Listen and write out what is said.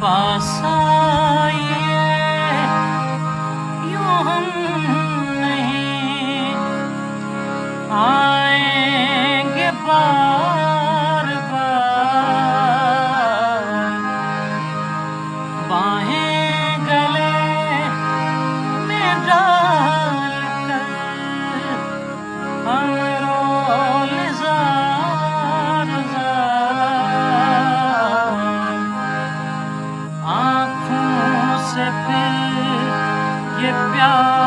पास आइए, यूं हम नहीं आएंगे बार बार। बाहें गले में डाल कर हम रोल ज़ार ज़ार, आँखों से फिर ये प्यार